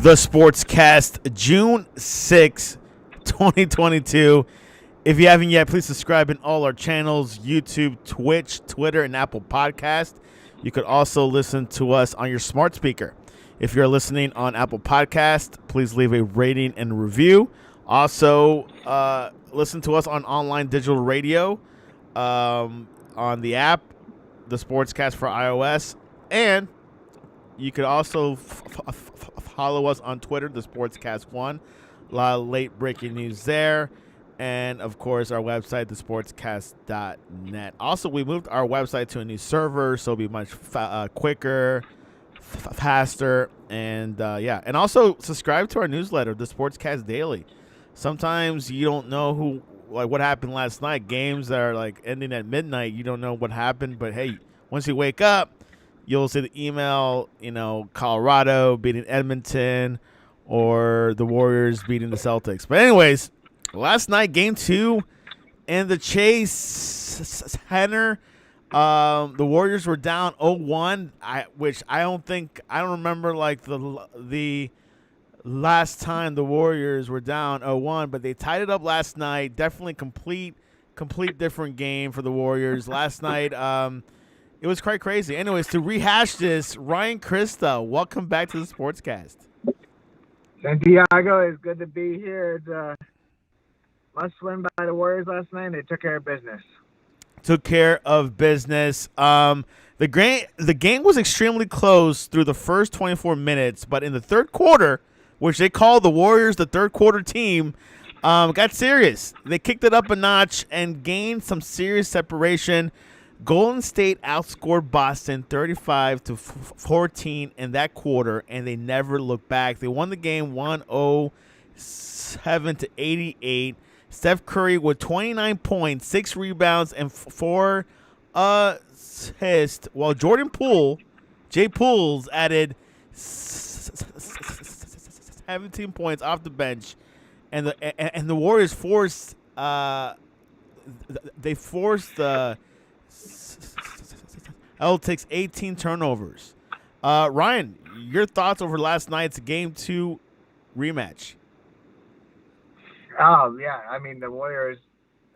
the Sportscast, June 6, 2022. If you haven't yet, please subscribe in all our channels, YouTube, Twitch, Twitter, and Apple Podcast. You could also listen to us on your smart speaker. If you're listening on Apple Podcast, please leave a rating and review. Also, listen to us on online digital radio, on the app, the Sportscast for iOS, and you could also follow us on Twitter, the Sportscast1. A lot of late breaking news there. And, of course, our website, thesportscast.net. Also, we moved our website to a new server, so it'll be much quicker, faster, and, And also, subscribe to our newsletter, The Sportscast Daily. Sometimes you don't know what happened last night. Games that are, ending at midnight, you don't know what happened. But, hey, once you wake up, you'll see the email, Colorado beating Edmonton or the Warriors beating the Celtics. But, anyways, last night, Game 2 in the Chase Center, the Warriors were down 0-1, which I don't remember the last time the Warriors were down 0-1, but they tied it up last night. Definitely complete different game for the Warriors last night. It was quite crazy. Anyways, to rehash this, Ryan Christa, welcome back to the Sportscast. Santiago, it's good to be here. Must win by the Warriors last night. They took care of business. The game was extremely close through the first 24 minutes, but in the third quarter, which they call the Warriors the third quarter team, got serious. They kicked it up a notch and gained some serious separation. Golden State outscored Boston 35-14 in that quarter, and they never looked back. They won the game 107-88. Steph Curry with 29 points, 6 rebounds, and 4 assists, while Jordan Poole, Jay Pools, added 17 points off the bench, and the Warriors forced the Celtics 18 turnovers. Ryan, your thoughts over last night's Game 2 rematch? Oh, yeah. I mean, the Warriors,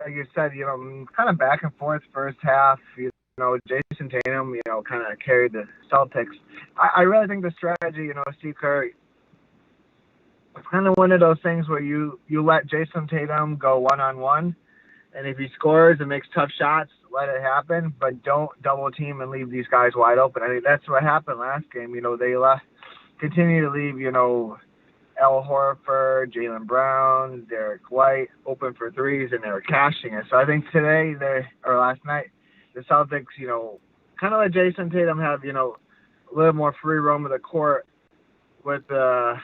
like you said, kind of back and forth first half. Jason Tatum, kind of carried the Celtics. I really think the strategy, Steve Kerr, it's kind of one of those things where you let Jason Tatum go one-on-one, and if he scores and makes tough shots, let it happen, but don't double team and leave these guys wide open. I think that's what happened last game. They continue to leave, Al Horford, Jaylen Brown, Derek White open for threes, and they were cashing it. So I think last night, the Celtics, kind of let Jason Tatum have, a little more free roam of the court with the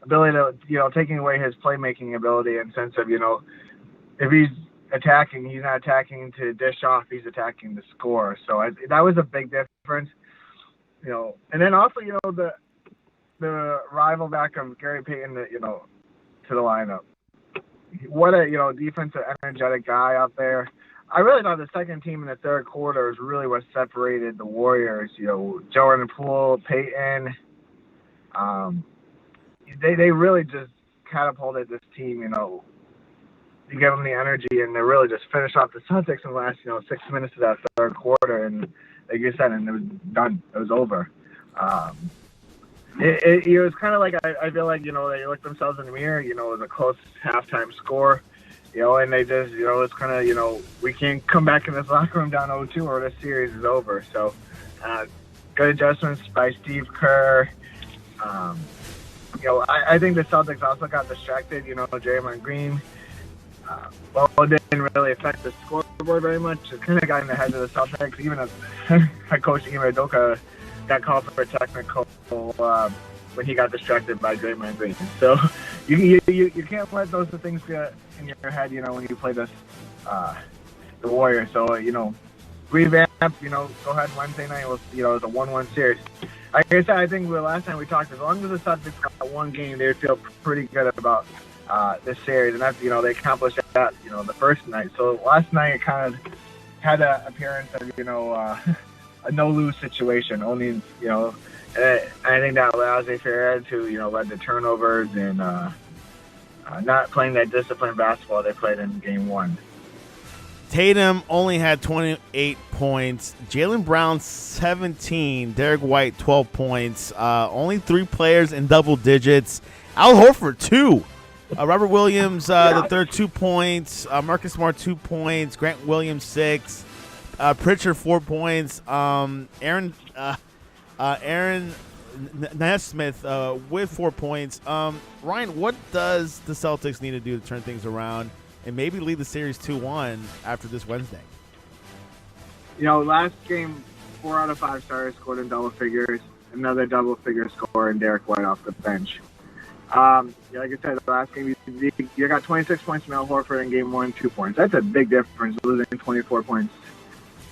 ability to, taking away his playmaking ability in sense of, if he's attacking, he's not attacking to dish off, he's attacking to score. So that was a big difference, And then also, the rival back of Gary Payton, to the lineup. What a, defensive, energetic guy out there. I really thought the second team in the third quarter is really what separated the Warriors. Jordan Poole, Payton, they really just catapulted this team, You give them the energy, and they really just finished off the Celtics in the last, 6 minutes of that third quarter. And like you said, and it was done. It was over. It was kind of like, I feel like, they looked themselves in the mirror, it was a close halftime score, and they just, it's kind of, we can't come back in this locker room down 0-2 or this series is over. So, good adjustments by Steve Kerr. I think the Celtics also got distracted, Draymond Green. It didn't really affect the scoreboard very much. It kind of got in the head of the Celtics. Even as head coach Ime Udoka got called for a technical when he got distracted by Draymond Green. So you can't let those things get in your head, when you play the Warriors. So, revamp, go ahead Wednesday night. It's a 1-1 series. Like I said, I think the last time we talked, as long as the Celtics got one game, they would feel pretty good about this series. And that's, they accomplished that, the first night. So last night it kind of had an appearance of, a no-lose situation. Only, I think that allows Fair to, lead the turnovers and not playing that disciplined basketball they played in game one. Tatum only had 28 points. Jaylen Brown, 17. Derek White, 12 points. Only 3 players in double digits. Al Horford, 2. Robert Williams, the third, 2 points. Marcus Smart, 2 points. Grant Williams, 6. Pritchard, 4 points. Aaron Nesmith with 4 points. Ryan, what does the Celtics need to do to turn things around and maybe lead the series 2-1 after this Wednesday? Last game, 4 out of 5 starters scored in double figures. Another double-figure score in Derek White off the bench. Like I said, the last game, you got 26 points from Al Horford in game 1, 2 points. That's a big difference, losing 24 points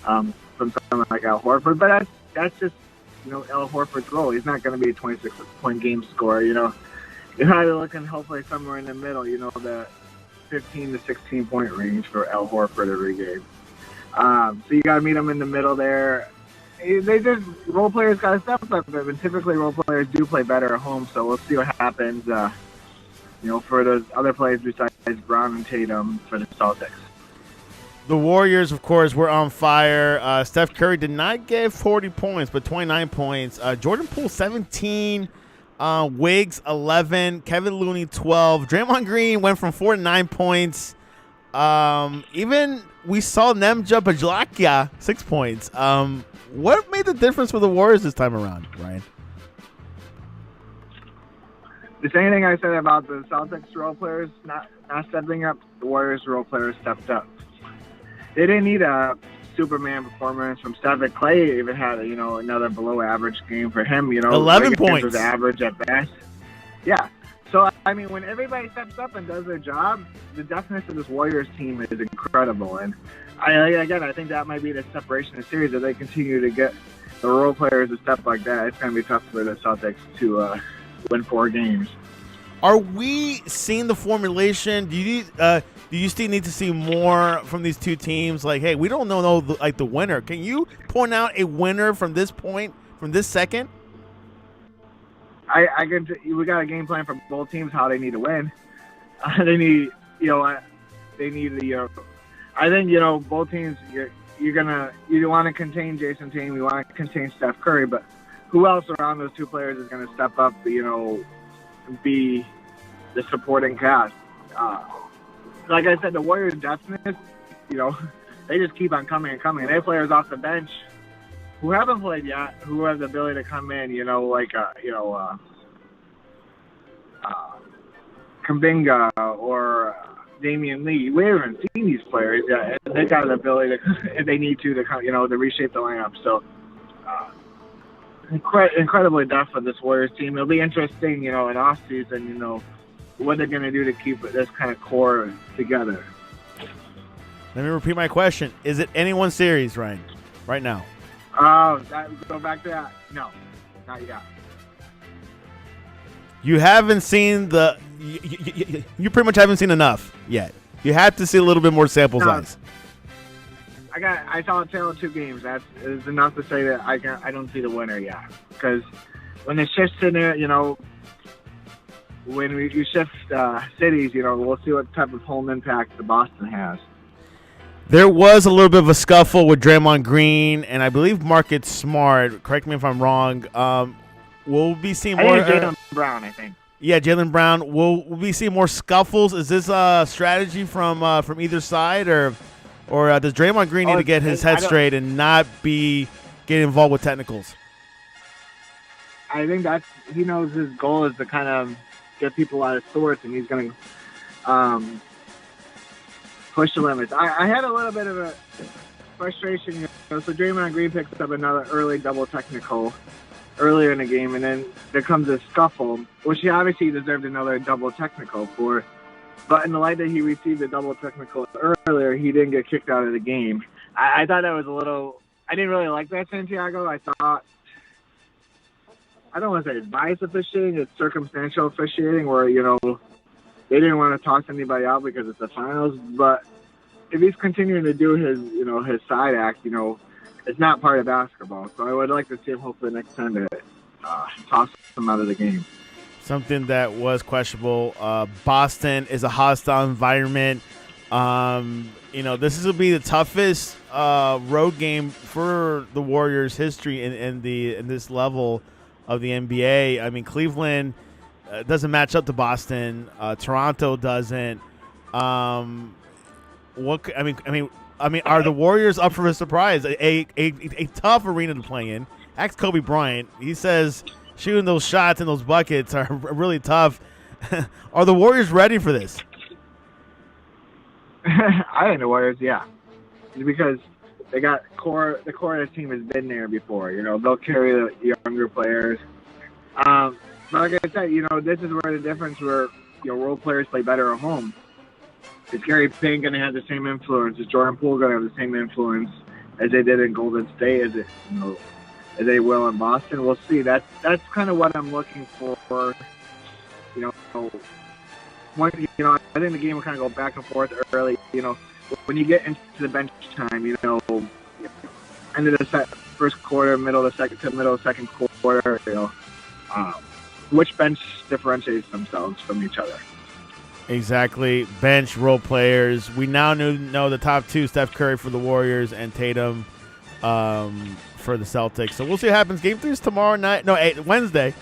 from someone like Al Horford. But that's just, Al Horford's role. He's not going to be a 26-point game scorer, You're probably looking hopefully somewhere in the middle, the 15 to 16-point range for Al Horford every game. So you got to meet him in the middle there. Role players got to step up, but typically role players do play better at home, so we'll see what happens, for those other players besides Brown and Tatum for the Celtics. The Warriors, of course, were on fire. Steph Curry did not get 40 points, but 29 points. Jordan Poole, 17. Wiggs, 11. Kevin Looney, 12. Draymond Green went from 4 to 9 points. Even we saw Nemja Bjelica, 6 points. What made the difference for the Warriors this time around, Ryan? The same thing I said about the Celtics role players not stepping up, the Warriors role players stepped up. They didn't need a Superman performance from Steph. Clay even had another below average game for him. 11 points was average at best. Yeah. So when everybody steps up and does their job, the definition of this Warriors team is incredible. And I think that might be the separation of the series. If they continue to get the role players to step like that, it's going to be tough for the Celtics to win 4 games. Are we seeing the formulation? Do you still need to see more from these two teams? Like, hey, we don't know the winner. Can you point out a winner from this point, from this second? We got a game plan for both teams how they need to win. They need, they need the. I think both teams. You want to contain Jason Tatum, you want to contain Steph Curry, but who else around those two players is going to step up? Be the supporting cast. Like I said, the Warriors' depthness, they just keep on coming and coming. They have players off the bench who haven't played yet, who have the ability to come in, Kuminga or Damian Lee. We haven't seen these players yet. They got the ability to, if they need to reshape the lineup. So, incredibly depth for this Warriors team. It'll be interesting, in off season, what they're going to do to keep this kind of core together. Let me repeat my question. Is it anyone's series, Ryan, right now? Go back to that. No, not yet. You haven't seen you pretty much haven't seen enough yet. You have to see a little bit more sample size. I saw a tale of 2 games. That is enough to say that I don't see the winner yet. Because when the shift's in there, when you shift cities, we'll see what type of home impact the Boston has. There was a little bit of a scuffle with Draymond Green and I believe Marcus Smart. Correct me if I'm wrong. Will we be seeing more? Jaylen Brown, I think. Yeah, Jaylen Brown. Will we see more scuffles? Is this a strategy from either side, or does Draymond Green need to get his head straight and not be getting involved with technicals? I think he knows his goal is to kind of get people out of sorts, and he's going to push the limits. I had a little bit of a frustration. So Draymond Green picks up another early double technical earlier in the game, and then there comes a scuffle, which he obviously deserved another double technical for. But in the light that he received a double technical earlier, he didn't get kicked out of the game. I thought that was a little – I didn't really like that, Santiago. I thought – I don't want to say it's biased officiating. It's circumstantial officiating where, they didn't want to toss anybody out because it's the finals. But if he's continuing to do his, his side act, it's not part of basketball. So I would like to see him hopefully next time to toss them out of the game. Something that was questionable. Boston is a hostile environment. This will be the toughest road game for the Warriors' history in this level of the NBA. I mean, Cleveland doesn't match up to Boston. Toronto doesn't. Are the Warriors up for a surprise? A tough arena to play in. Ask Kobe Bryant. He says shooting those shots and those buckets are really tough. Are the Warriors ready for this? I think the Warriors, yeah, because they got core. The core of the team has been there before. They'll carry the younger players. But like I said, this is where the difference where role players play better at home. Is Gary Payne going to have the same influence? Is Jordan Poole going to have the same influence as they did in Golden State? As they will in Boston? We'll see. That's kind of what I'm looking for. I think the game will kind of go back and forth early. When you get into the bench time, end of the first quarter, middle of the second quarter, which bench differentiates themselves from each other. Exactly. Bench role players. We now know the top two, Steph Curry for the Warriors and Tatum for the Celtics. So we'll see what happens. Game 3 is tomorrow night. No, Wednesday.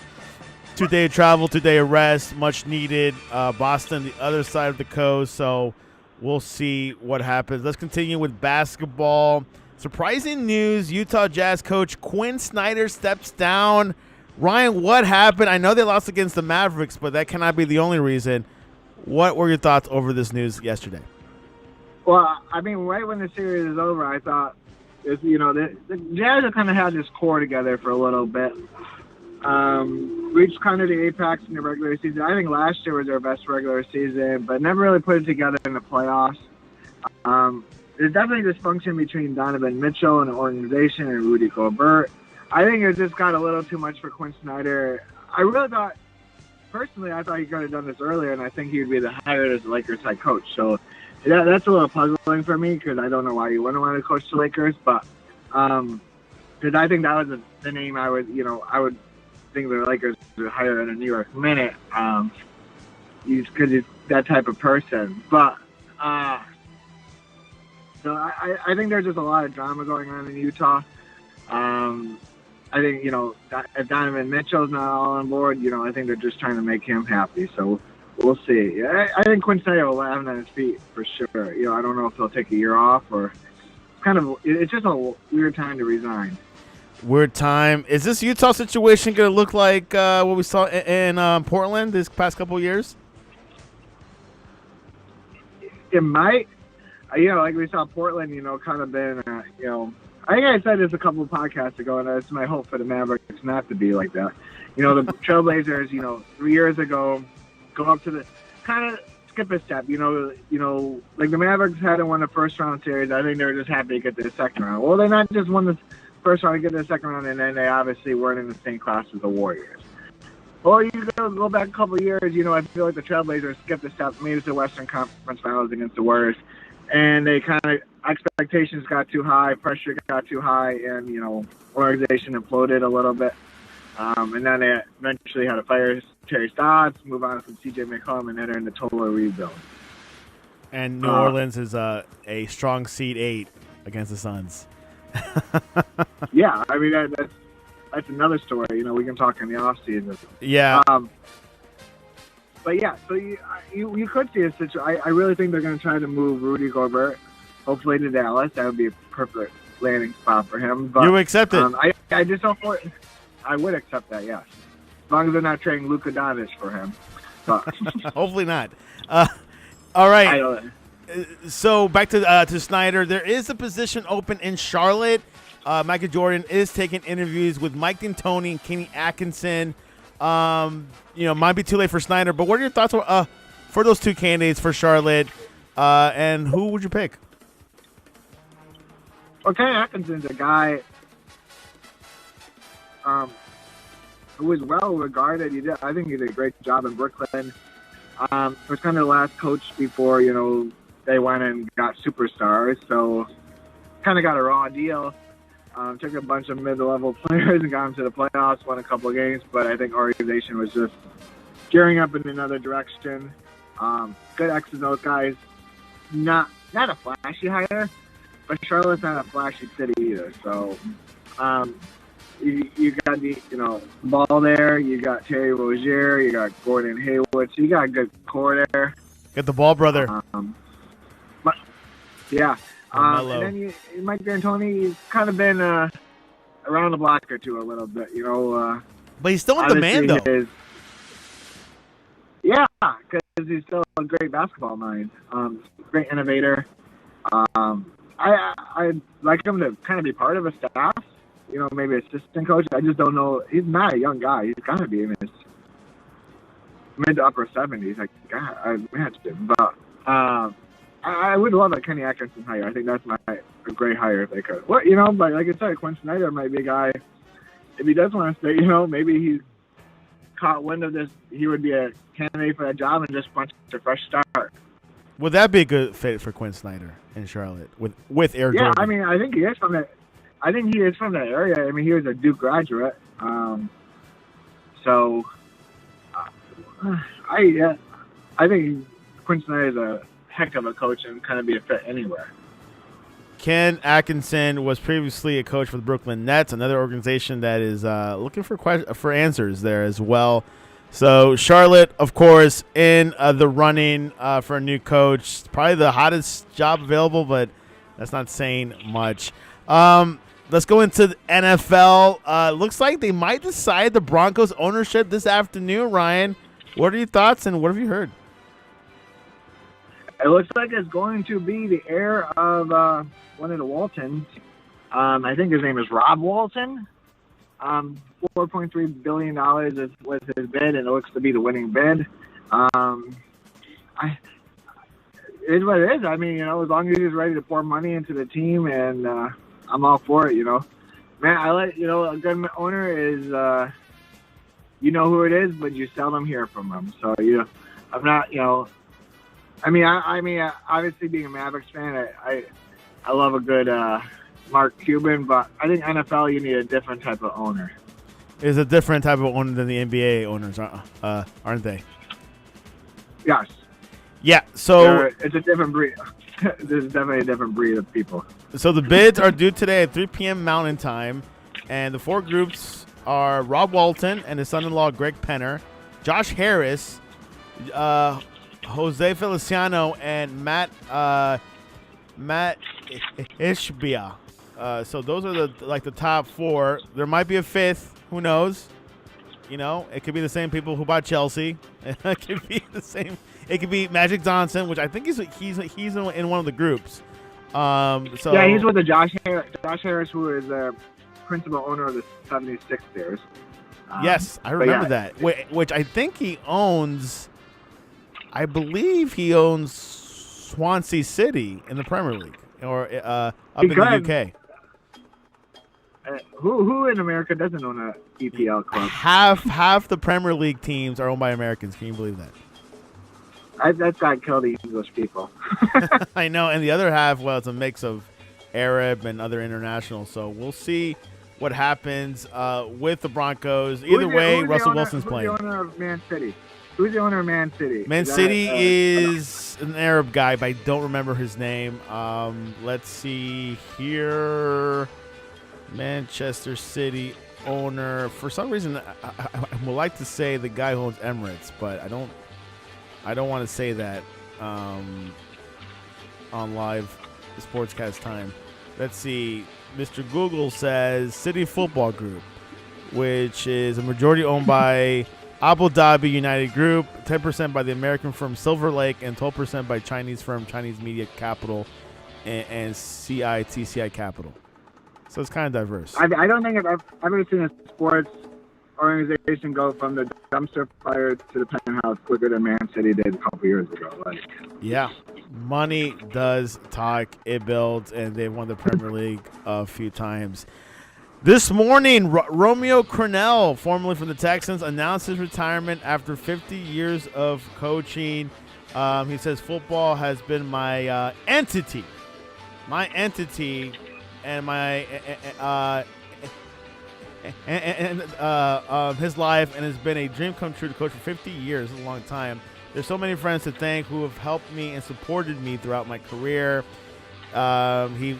2-day of travel, 2-day of rest, much needed. Boston, the other side of the coast. So we'll see what happens. Let's continue with basketball. Surprising news, Utah Jazz coach Quinn Snyder steps down. Ryan, what happened? I know they lost against the Mavericks, but that cannot be the only reason. What were your thoughts over this news yesterday? Well, I mean, right when the series is over, I thought, the Jazz have kind of had this core together for a little bit. Reached kind of the apex in the regular season. I think last year was their best regular season, but never really put it together in the playoffs. There's definitely dysfunction between Donovan Mitchell and the organization and Rudy Gobert. I think it just got a little too much for Quinn Snyder. Personally, I thought he could have done this earlier, and I think he would be the hired as the Lakers head coach. So that's a little puzzling for me because I don't know why you wouldn't want to coach the Lakers, but because I think that was the name I would think the Lakers would hire in a New York minute. Because he's that type of person, but so I think there's just a lot of drama going on in Utah. I think, if Donovan Mitchell's not all on board, I think they're just trying to make him happy. So we'll see. I think Quinn Snyder will land on his feet for sure. I don't know if he'll take a year off or it's just a weird time to resign. Weird time. Is this Utah situation going to look like what we saw in Portland this past couple of years? It might. Like we saw Portland, kind of been, I think I said this a couple of podcasts ago, and it's my hope for the Mavericks not to be like that. The Trailblazers, 3 years ago, go up to the kind of skip a step. Like the Mavericks hadn't won the first round series. I think they were just happy to get to the second round. Well, they not just won the first round to get to the second round, and then they obviously weren't in the same class as the Warriors. Well, you go back a couple of years, I feel like the Trailblazers skipped a step, made it to the Western Conference Finals against the Warriors, and they kind of expectations got too high, pressure got too high, and organization imploded a little bit. And then they eventually had to fire Terry Stotts, move on from CJ McCollum, and enter into total rebuild. And New Orleans is a strong seed 8 against the Suns. Yeah, I mean that's another story. We can talk in the off season. Yeah. But yeah, so you could see a situation. I really think they're going to try to move Rudy Gobert, hopefully to Dallas. That would be a perfect landing spot for him. But you would accept it? I just don't. I would accept that, yes, as long as they're not trading Luka Doncic for him. But hopefully not. All right. So back to Snyder. There is a position open in Charlotte. Michael Jordan is taking interviews with Mike D'Antoni and Kenny Atkinson. Might be too late for Snyder, but what are your thoughts for those two candidates for Charlotte? And who would you pick? Well, Kenny Atkinson's a guy who is well regarded. I think he did a great job in Brooklyn. Was kind of the last coach before they went and got superstars, so kind of got a raw deal. Took a bunch of mid-level players and got them to the playoffs, won a couple of games, but I think our organization was just gearing up in another direction. Good X's and O's guys. Not a flashy hire, but Charlotte's not a flashy city either. So you got the ball there. You got Terry Rozier. You got Gordon Hayward. So you got a good core there. Get the ball, brother. Yeah. And then Mike D'Antoni, he's kind of been around the block or two a little bit, But he's still in demand, though. Yeah, because he's still a great basketball mind. Great innovator. I'd like him to kind of be part of a staff, maybe assistant coach. I just don't know. He's not a young guy. He's got to be in his mid to upper 70s. I imagine. But I would love a Kenny Atkinson hire. I think that's a great hire if they could. But like I said, Quinn Snyder might be a guy. If he does want to stay, maybe he's caught wind of this. He would be a candidate for that job and just wants a fresh start. Would that be a good fit for Quinn Snyder in Charlotte with Air Jordan? Yeah, I mean, I think he is from that. I think he is from that area. I mean, he was a Duke graduate. I think Quinn Snyder is a heck of a coach and kind of be a fit anywhere. Ken Atkinson was previously a coach for the Brooklyn Nets, another organization that is looking for answers there as well. So Charlotte, of course, in the running for a new coach. Probably the hottest job available, but that's not saying much. Let's go into the NFL. Looks like they might decide the Broncos ownership this afternoon, Ryan. What are your thoughts and what have you heard? It looks like it's going to be the heir of one of the Waltons. I think his name is Rob Walton. $4.3 billion was his bid, and it looks to be the winning bid. It is what it is. I mean, as long as he's ready to pour money into the team, and I'm all for it, Man, a good owner is, who it is, but you seldom hear from them. So, I'm not, I mean, obviously being a Mavericks fan, I love a good Mark Cuban, but I think NFL, you need a different type of owner. Is a different type of owner than the NBA owners, aren't they? Yes. Yeah. So it's a different breed. There's definitely a different breed of people. So the bids are due today at 3 p.m. Mountain Time, and the four groups are Rob Walton and his son-in-law Greg Penner, Josh Harris, Jose Feliciano, and Matt Ishbia. So those are the top four. There might be a fifth. Who knows? It could be the same people who bought Chelsea. It could be the same. It could be Magic Johnson, which I think he's in one of the groups. So yeah, he's with the Josh Harris, who is the principal owner of the 76ers. Yes, I remember that. Which I think he owns. I believe he owns Swansea City in the Premier League, or up in the UK. Who in America doesn't own a EPL club? Half the Premier League teams are owned by Americans. Can you believe that? That's got to kill the English people. I know, and the other half, well, it's a mix of Arab and other international. So we'll see what happens with the Broncos. Either way, Russell Wilson's playing. Who's the owner of Man City? Who's the owner of Man City? Man City is an Arab guy, but I don't remember his name. Let's see here. Manchester City owner. For some reason, I would like to say the guy who owns Emirates, but I don't want to say that on live sportscast time. Let's see. Mr. Google says City Football Group, which is a majority owned by Abu Dhabi United Group, 10% by the American firm Silver Lake, and 12% by Chinese firm Chinese Media Capital and CITCI Capital. So it's kind of diverse. I don't think I've ever seen a sports organization go from the dumpster fire to the penthouse quicker than Man City did a couple years ago. Yeah, money does talk. It builds, and they've won the Premier League a few times. This morning, Romeo Crennel, formerly from the Texans, announced his retirement after 50 years of coaching. He says, football has been my entity and my his life, and it's been a dream come true to coach for 50 years. It's a long time. There's so many friends to thank who have helped me and supported me throughout my career. He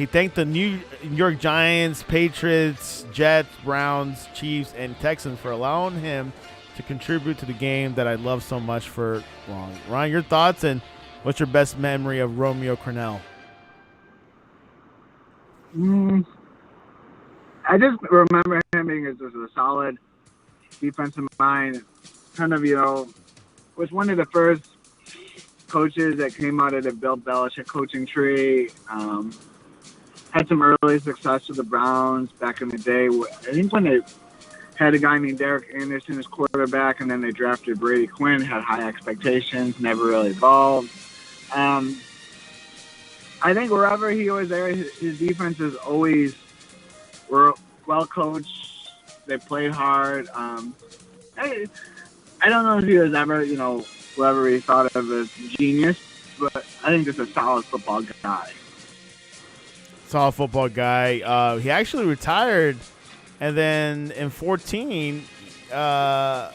thanked the New York Giants, Patriots, Jets, Browns, Chiefs, and Texans for allowing him to contribute to the game that I love so much for long. Ryan, your thoughts, and what's your best memory of Romeo Crennel? I just remember him being just a solid defensive mind. Kind of, was one of the first coaches that came out of the Bill Belichick coaching tree. Had some early success with the Browns back in the day. I think when they had a guy named Derek Anderson as quarterback, and then they drafted Brady Quinn, had high expectations, never really evolved. I think wherever he was there, his defenses always were well coached. They played hard. I don't know if he was ever, whoever he thought of as genius, but I think just a solid football guy. Solid football guy. He actually retired, and then in 2014,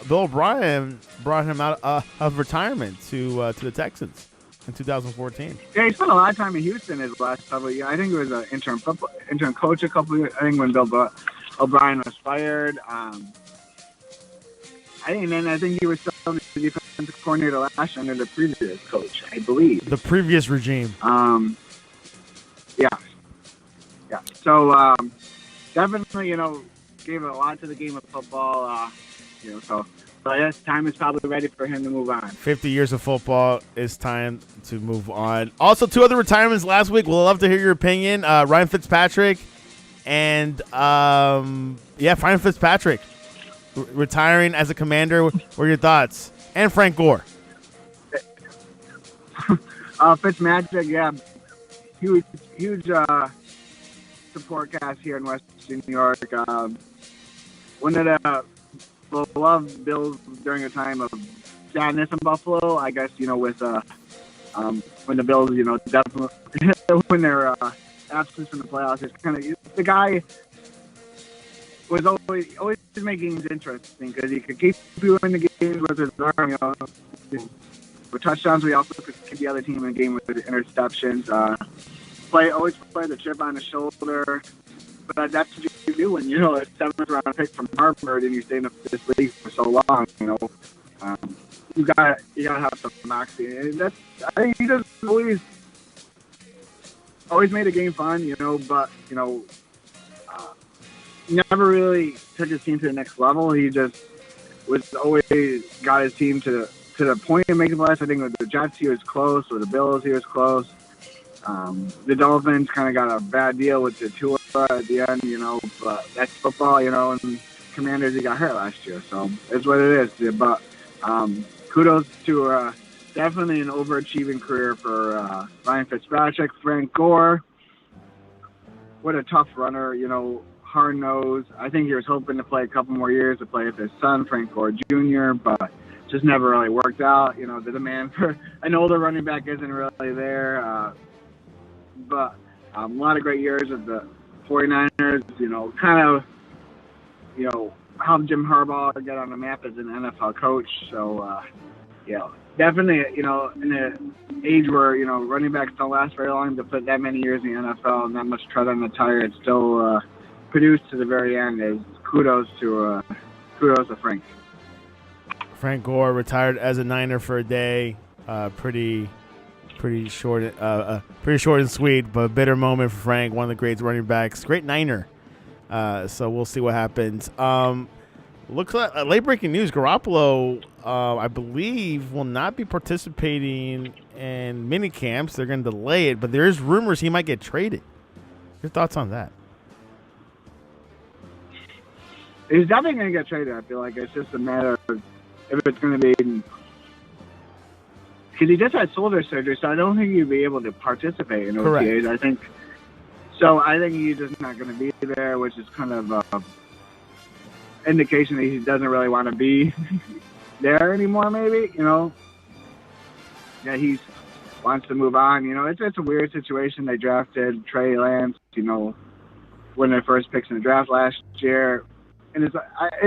Bill O'Brien brought him out of retirement to the Texans in 2014. Yeah, he spent a lot of time in Houston his last couple of years. I think he was an intern coach a couple of years. I think when Bill O'Brien was fired. I think he was still the defensive coordinator last year under the previous coach, I believe. The previous regime. Yeah. So definitely, gave a lot to the game of football. So yes, time is probably ready for him to move on. 50 years of football, it's time to move on. Also, 2 other retirements last week. We'll love to hear your opinion. Ryan Fitzpatrick and Ryan Fitzpatrick retiring as a Commander. What are your thoughts? And Frank Gore. Fitzmagic, yeah, huge support cast here in Western New York. One of the beloved Bills during a time of sadness in Buffalo, I guess, with when the Bills, definitely when their absence in the playoffs, it's kind of the guy was always making things interesting because he could keep you in the game with his arm, with touchdowns. We also could keep the other team in the game with interceptions. Always play the chip on the shoulder. But that's what you do when a 7th round pick from Harvard and you stay in this league for so long. You gotta have some moxie. And I think he just always made the game fun. But never really took his team to the next level. He just was always got his team to the point of making playoffs. I think with the Jets he was close, with the Bills he was close. The Dolphins kind of got a bad deal with the Tua at the end, but that's football, and Commanders, he got hurt last year, so it's what it is. But kudos to definitely an overachieving career for Ryan Fitzpatrick. Frank Gore, what a tough runner, hard-nosed. I think he was hoping to play a couple more years to play with his son, Frank Gore Jr., but just never really worked out. The demand for an older running back isn't really there. But a lot of great years with the 49ers, helped Jim Harbaugh get on the map as an NFL coach. So, definitely, in an age where, running backs don't last very long, to put that many years in the NFL and that much tread on the tire, it's still produced to the very end. Is kudos to Frank. Frank Gore retired as a Niner for a day. Pretty short and sweet, but a bitter moment for Frank, one of the great running backs, great Niner. So we'll see what happens. Looks like late breaking news: Garoppolo, I believe, will not be participating in mini camps. They're going to delay it, but there is rumors he might get traded. Your thoughts on that? He's definitely going to get traded. I feel like it's just a matter of if it's going to be. Because he just had shoulder surgery, so I don't think he'd be able to participate in OTAs. Correct. I think he's just not going to be there, which is kind of an indication that he doesn't really want to be there anymore, maybe, Yeah, he's wants to move on. It's a weird situation. They drafted Trey Lance, one of their first picks in the draft last year. And it's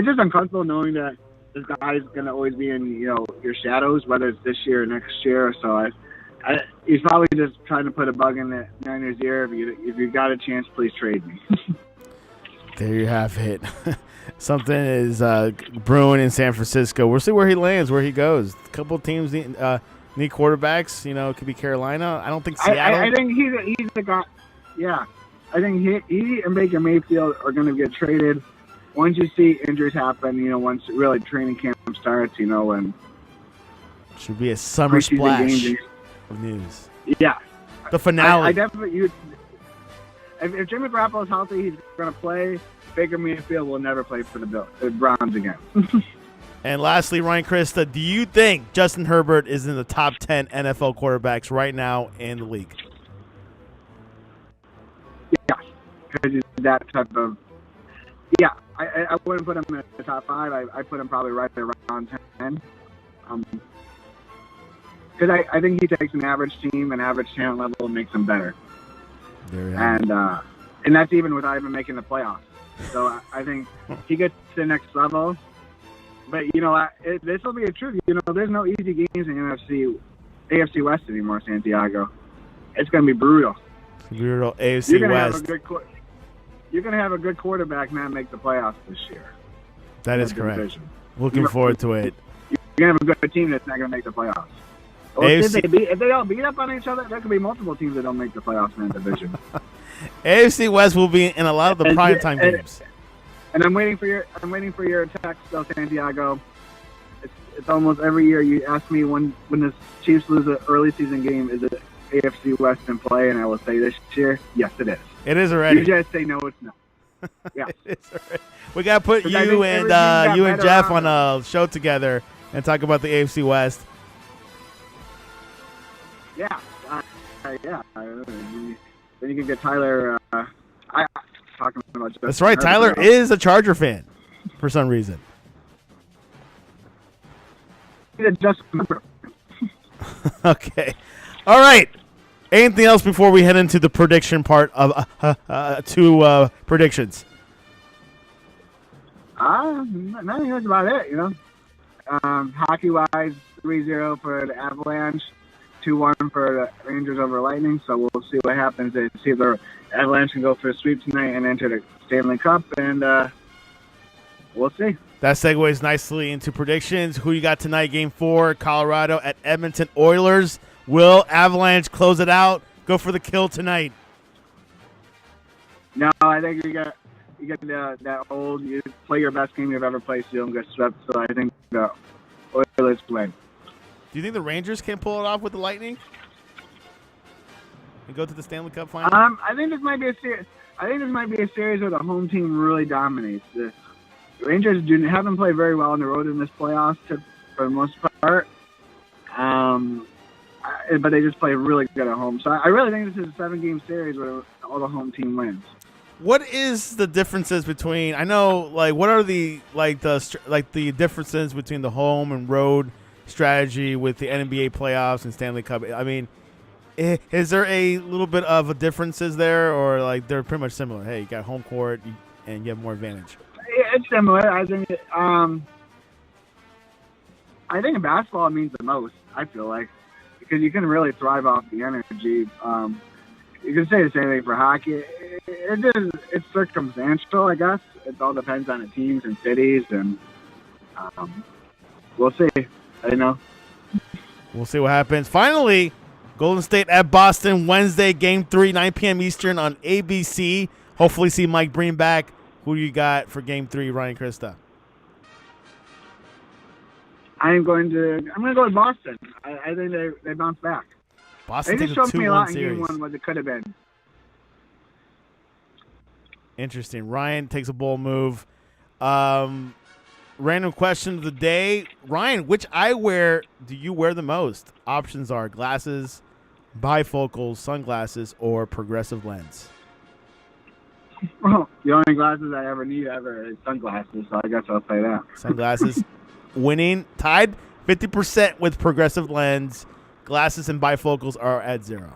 just uncomfortable knowing that this guy's going to always be in, your shadows, whether it's this year or next year. So he's probably just trying to put a bug in the Niners' ear. If you've got a chance, please trade me. There you have it. Something is brewing in San Francisco. We'll see where he lands, where he goes. A couple of teams need quarterbacks. It could be Carolina. I don't think Seattle. I think he's the guy. Yeah. I think he and Baker Mayfield are going to get traded once you see injuries happen, once really training camp starts, and should be a summer splash of news. Yeah. The finale. I definitely if Jimmy Garoppolo is healthy, he's going to play. Baker Mayfield will never play for the Browns again. And lastly, Ryan Christa, do you think Justin Herbert is in the top 10 NFL quarterbacks right now in the league? Yeah, because he's that type of. Yeah, I wouldn't put him in the top 5. I put him probably right around 10. Because I think he takes an average team, an average talent level, and makes them better. And that's even without even making the playoffs. So I think he gets to the next level. But, this will be a truth. There's no easy games in AFC West anymore, Santiago. It's going to be brutal. Brutal AFC West. You're going to have a good quarterback not make the playoffs this year. That is correct. Division. Looking forward to it. You're going to have a good team that's not going to make the playoffs. If they all beat up on each other, there could be multiple teams that don't make the playoffs in that division. AFC West will be in a lot of the primetime games. And I'm waiting for your text, though, Santiago. It's almost every year you ask me when the Chiefs lose an early season game, is it AFC West in play? And I will say this year, yes, it is. It is already. You just say no, it's not. Yeah. We got to put you and Jeff on a show together and talk about the AFC West. Yeah. Yeah. Then you can get Tyler. Talking about. That's right. Tyler is a Charger fan for some reason. Okay. All right. Anything else before we head into the prediction part of two predictions? I think that's about it. Hockey-wise, 3-0 for the Avalanche. 2-1 for the Rangers over Lightning, so we'll see what happens. See if the Avalanche can go for a sweep tonight and enter the Stanley Cup, and we'll see. That segues nicely into predictions. Who you got tonight, Game 4, Colorado at Edmonton Oilers. Will Avalanche close it out? Go for the kill tonight. No, I think you get that old, you play your best game you've ever played, so you don't get swept, so I think the Oilers win. Do you think the Rangers can pull it off with the Lightning and go to the Stanley Cup final? I think this might be a series. Where the home team really dominates. The Rangers haven't played very well on the road in this playoffs for the most part, but they just play really good at home. So I really think this is a 7-game series where all the home team wins. What is the differences between? I know, what are the differences between the home and road strategy with the NBA playoffs and Stanley Cup? I mean, is there a little bit of a differences there, or they're pretty much similar? Hey, you got home court and you have more advantage. It's similar. I think. I think in basketball it means the most. I feel like because you can really thrive off the energy. You can say the same thing for hockey. It's circumstantial, I guess. It all depends on the teams and cities, and we'll see. I know. We'll see what happens. Finally, Golden State at Boston Wednesday, Game 3, 9 p.m. Eastern on ABC. Hopefully see Mike Breen back. Who you got for Game 3, Ryan Christa? I'm going to go with Boston. I think they bounce back. Boston they just takes showed a 2-1 me a lot in series. Game 1 what it could have been. Interesting. Ryan takes a bold move. Random question of the day. Ryan, which eyewear do you wear the most? Options are glasses, bifocals, sunglasses, or progressive lens. Well, the only glasses I ever need is sunglasses, so I guess I'll say that. Sunglasses winning, tied 50% with progressive lens. glasses and bifocals are at 0.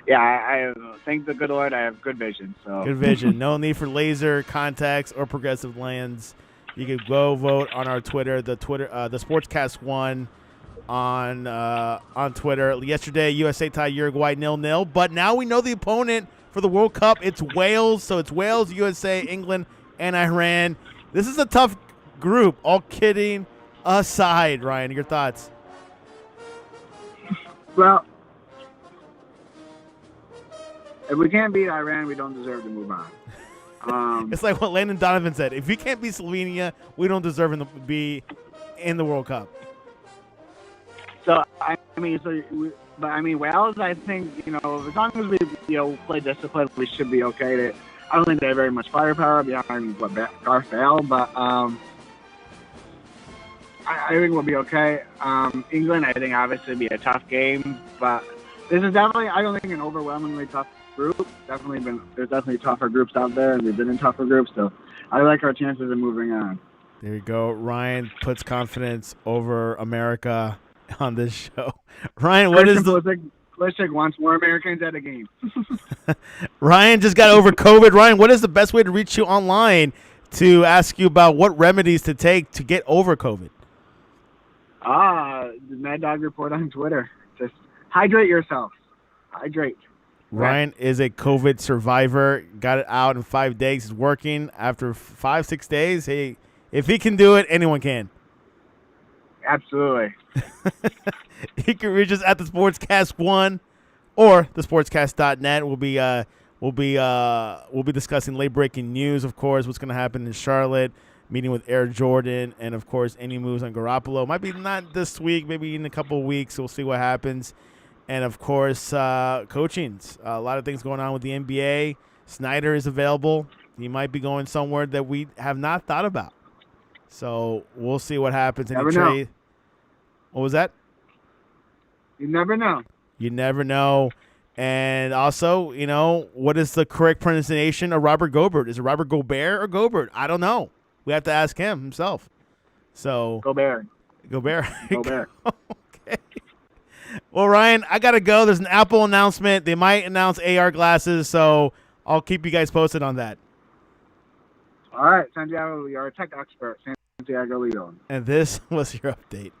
Yeah, I thank the good Lord I have good vision. So Good vision. No need for laser, contacts, or progressive lens. You can go vote on our Twitter, the Sportscast1 on Twitter. Yesterday, USA tied Uruguay 0-0, but now we know the opponent for the World Cup. It's Wales, so it's Wales, USA, England, and Iran. This is a tough group. All kidding aside, Ryan, your thoughts? well, if we can't beat Iran, we don't deserve to move on. It's like what Landon Donovan said. If we can't beat Slovenia, we don't deserve to be in the World Cup. So Wales. I think as long as we play discipline, we should be okay. I don't think they have very much firepower beyond Garth Bale, but I think we'll be okay. England, I think obviously be a tough game, but this is definitely I don't think an overwhelmingly tough group. There's definitely tougher groups out there, and we've been in tougher groups, so I like our chances of moving on. There you go. Ryan puts confidence over America on this show. Ryan, what is Pulisic wants more Americans at a game. Ryan just got over COVID. Ryan, what is the best way to reach you online to ask you about what remedies to take to get over COVID? The Mad Dog Report on Twitter. Just hydrate yourself. Hydrate. Ryan is a COVID survivor. Got it out in 5 days. He's working after 5-6 days. Hey, if he can do it, anyone can. Absolutely. You can reach us at the Sportscast1 or the Sportscast.net. We'll be discussing late breaking news, of course, what's going to happen in Charlotte, meeting with Air Jordan, and of course any moves on Garoppolo. Might be not this week, maybe in a couple of weeks. We'll see what happens. And of course, coachings. A lot of things going on with the NBA. Snyder is available. He might be going somewhere that we have not thought about. So we'll see what happens. Never know. What was that? You never know. You never know. And also, what is the correct pronunciation of Robert Gobert? Is it Robert Gobert or Gobert? I don't know. We have to ask him himself. So Gobert. Gobert. Gobert. Okay. Well, Ryan, I got to go. There's an Apple announcement. They might announce AR glasses, so I'll keep you guys posted on that. All right, Santiago, you're a tech expert. Santiago Leon. And this was your update.